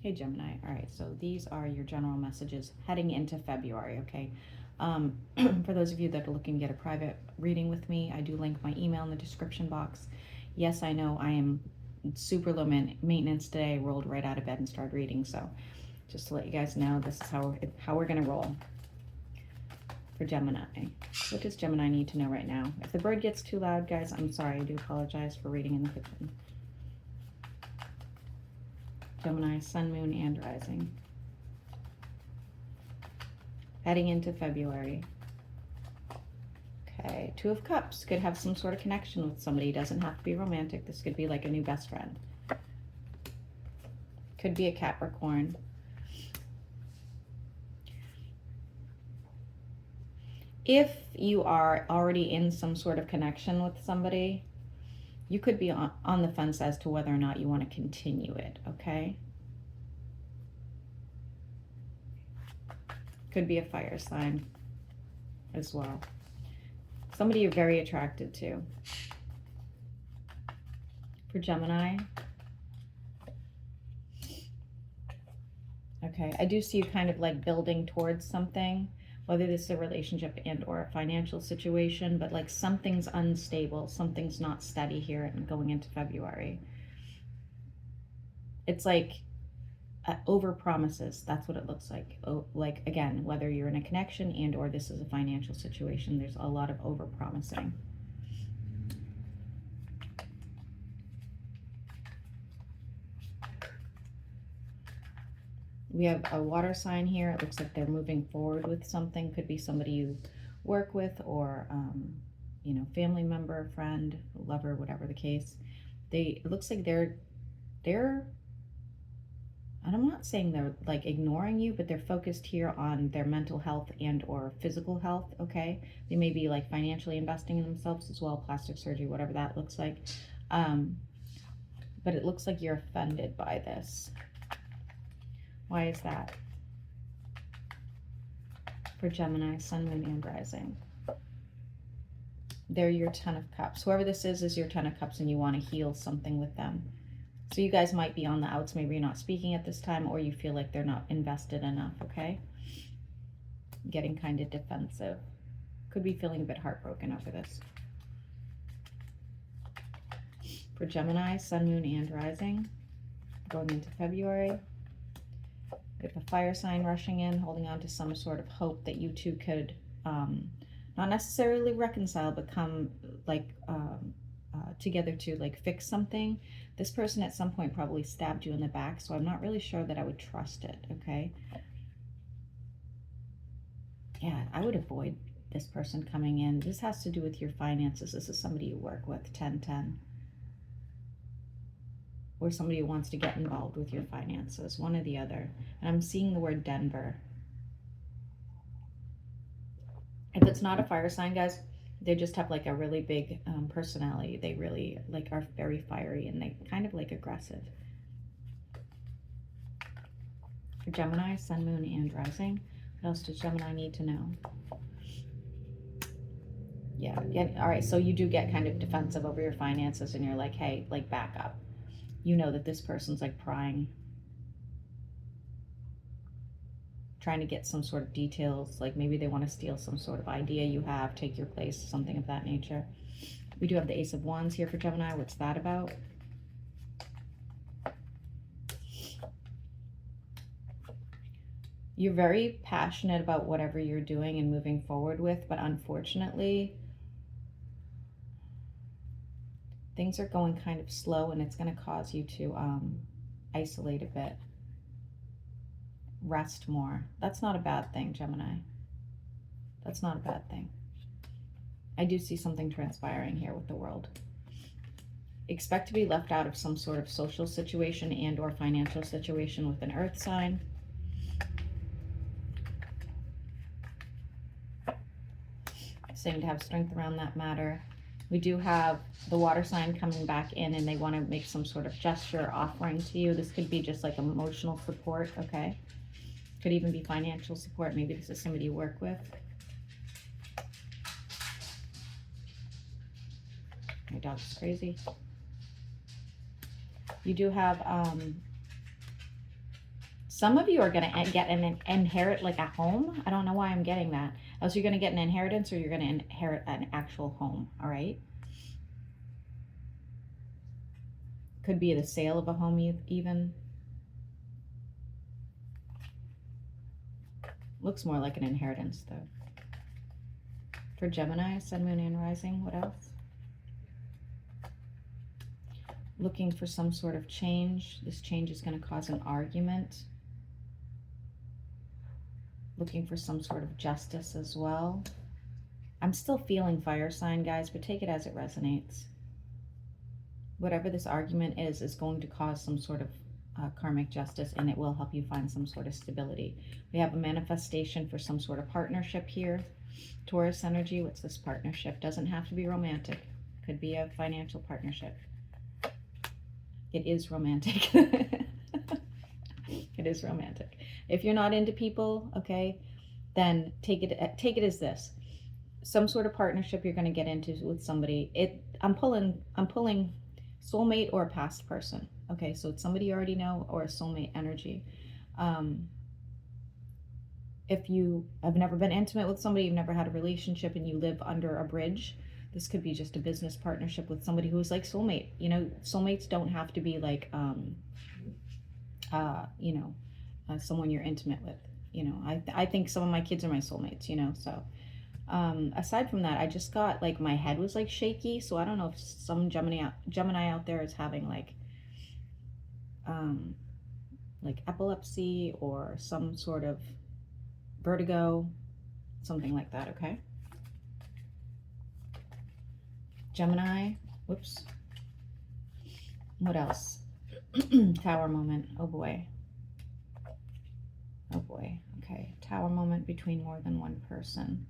Hey Gemini. All right, so these are your general messages heading into February, okay? For those of you that are looking to get a private reading with me, I do link my email in the description box. Yes, I know I am super low maintenance today, rolled right out of bed and started reading, so just to let you guys know, this is how we're gonna roll for Gemini. What does Gemini need to know right now? If the bird gets too loud, guys, I'm sorry. I do apologize for reading in the kitchen. Gemini, Sun, Moon, and Rising. Heading into February. Okay, Two of Cups. Could have some sort of connection with somebody. Doesn't have to be romantic. This could be like a new best friend. Could be a Capricorn. If you are already in some sort of connection with somebody, you could be on the fence as to whether or not you want to continue it, okay? Could be a fire sign as well. Somebody you're very attracted to. For Gemini. Okay, I do see you kind of like building towards something, whether this is a relationship and or a financial situation, but like something's unstable, something's not steady here and going into February. It's like over promises. That's what it looks like. Oh, like again, whether you're in a connection and or this is a financial situation, there's a lot of over promising. We have a water sign here. It looks like they're moving forward with something. Could be somebody you work with or, you know, family member, friend, lover, whatever the case. It looks like they're, and I'm not saying they're like ignoring you, but they're focused here on their mental health and or physical health, okay? They may be like financially investing in themselves as well, plastic surgery, whatever that looks like. But it looks like you're offended by this. Why is that? For Gemini, Sun, Moon, and Rising. They're your Ten of Cups. Whoever this is your Ten of Cups and you want to heal something with them. So you guys might be on the outs. Maybe you're not speaking at this time or you feel like they're not invested enough, okay? Getting kind of defensive. Could be feeling a bit heartbroken over this. For Gemini, Sun, Moon, and Rising. Going into February. We have a fire sign rushing in, holding on to some sort of hope that you two could not necessarily reconcile, but come like together to like fix something. This person at some point probably stabbed you in the back, so I'm not really sure that I would trust it, okay? Yeah, I would avoid this person coming in. This has to do with your finances. This is somebody you work with, 10-10. Or somebody who wants to get involved with your finances, one or the other. And I'm seeing the word Denver. If it's not a fire sign, guys, they just have like a really big personality. They really like are very fiery and they kind of like aggressive. For Gemini, Sun, Moon, and Rising. What else does Gemini need to know? Yeah, all right, so you do get kind of defensive over your finances and you're like, hey, like back up. You know that this person's like prying, trying to get some sort of details, like maybe they want to steal some sort of idea you have, take your place, something of that nature. We do have the Ace of Wands here for Gemini. What's that about? You're very passionate about whatever you're doing and moving forward with, but unfortunately, things are going kind of slow and it's going to cause you to isolate a bit. Rest more. That's not a bad thing, Gemini. That's not a bad thing. I do see something transpiring here with the World. Expect to be left out of some sort of social situation and or financial situation with an earth sign. Saying to have strength around that matter. We do have the water sign coming back in and they want to make some sort of gesture offering to you. This could be just like emotional support, okay? Could even be financial support. Maybe this is somebody you work with. My dog's crazy. You do have Some of you are going to get an inherit like a home. I don't know why I'm getting that. Else you're going to get an inheritance or you're going to inherit an actual home. All right. Could be the sale of a home even. Looks more like an inheritance though. For Gemini, Sun, Moon, and Rising, what else? Looking for some sort of change. This change is going to cause an argument. Looking for some sort of justice as well. I'm still feeling fire sign, guys, but take it as it resonates. Whatever this argument is going to cause some sort of karmic justice, and it will help you find some sort of stability. We have a manifestation for some sort of partnership here. Taurus energy, what's this partnership? Doesn't have to be romantic. Could be a financial partnership. It is romantic. It is romantic. If you're not into people, okay, then take it as this. Some sort of partnership you're going to get into with somebody. I'm pulling soulmate or a past person. Okay, so it's somebody you already know or a soulmate energy. If you have never been intimate with somebody, you've never had a relationship, and you live under a bridge, this could be just a business partnership with somebody who is like soulmate. You know, soulmates don't have to be like, someone you're intimate with. You know, I think some of my kids are my soulmates, you know, so. Aside from that, I just got like my head was like shaky, so I don't know if some Gemini out there is having like epilepsy or some sort of vertigo, something like that. Okay, Gemini. Whoops. What else? Tower moment. Oh boy. Oh boy. Okay, tower moment between more than one person.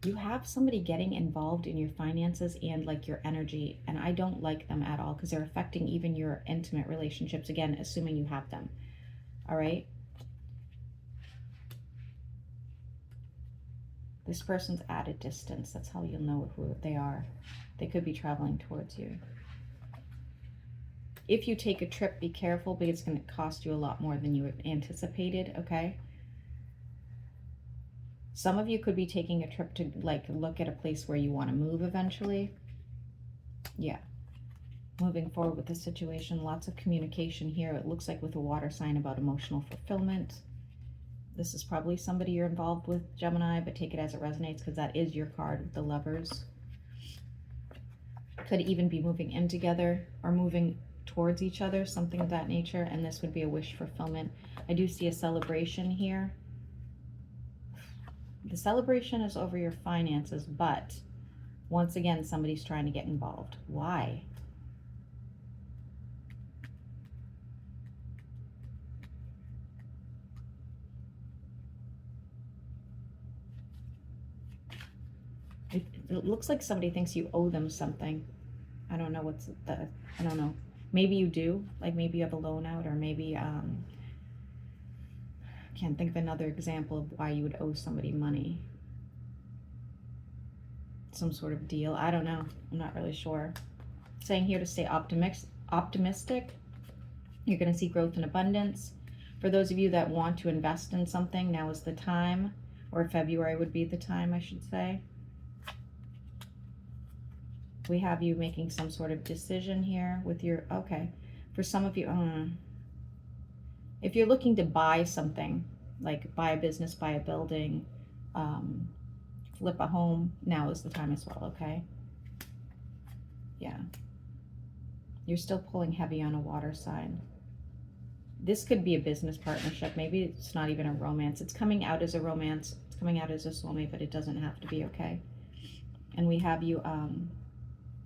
You have somebody getting involved in your finances and like your energy, and I don't like them at all because they're affecting even your intimate relationships, again, assuming you have them. All right. This person's at a distance. That's how you'll know who they are. They could be traveling towards you. If you take a trip, be careful because it's going to cost you a lot more than you anticipated, okay? Some of you could be taking a trip to like look at a place where you want to move eventually. Yeah. Moving forward with the situation, lots of communication here. It looks like with a water sign about emotional fulfillment. This is probably somebody you're involved with, Gemini, but take it as it resonates because that is your card with the Lovers. Could even be moving in together or moving towards each other, something of that nature, and this would be a wish fulfillment. I do see a celebration here. The celebration is over your finances, but once again, somebody's trying to get involved. Why? It looks like somebody thinks you owe them something. I don't know I don't know. Maybe you do, like maybe you have a loan out, or maybe, can't think of another example of why you would owe somebody money. Some sort of deal. I don't know. I'm not really sure. Saying here to stay optimistic. You're going to see growth and abundance. For those of you that want to invest in something, now is the time, or February would be the time, I should say. We have you making some sort of decision here with your, okay. For some of you, if you're looking to buy something, like buy a business, buy a building, flip a home, now is the time as well, okay? Yeah. You're still pulling heavy on a water sign. This could be a business partnership. Maybe it's not even a romance. It's coming out as a romance. It's coming out as a soulmate, but it doesn't have to be, okay? And we have you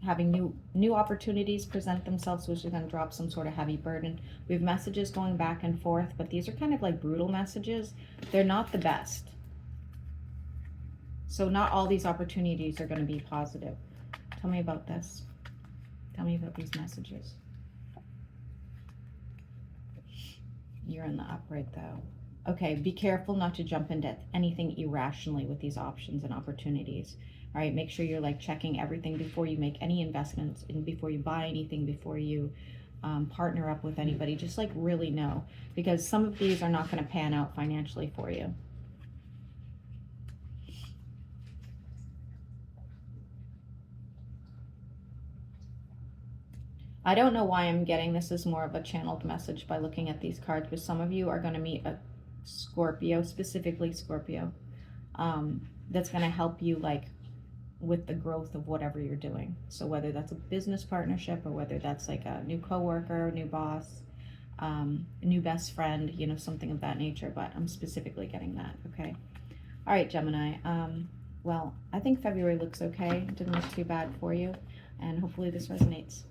having new opportunities present themselves, which is going to drop some sort of heavy burden. We have messages going back and forth, but these are kind of like brutal messages. They're not the best. So not all these opportunities are going to be positive. Tell me about this. Tell me about these messages. You're in the upright though. Okay, be careful not to jump into anything irrationally with these options and opportunities. All right, make sure you're like checking everything before you make any investments and before you buy anything, before you partner up with anybody. Just like really know, because some of these are not going to pan out financially for you. I don't know why I'm getting this as more of a channeled message by looking at these cards, but some of you are going to meet a Scorpio, specifically Scorpio, that's going to help you like with the growth of whatever you're doing. So whether that's a business partnership or whether that's like a new coworker, new boss, a new best friend, you know, something of that nature, but I'm specifically getting that, okay? All right, Gemini. Well, I think February looks okay. It didn't look too bad for you, and hopefully this resonates.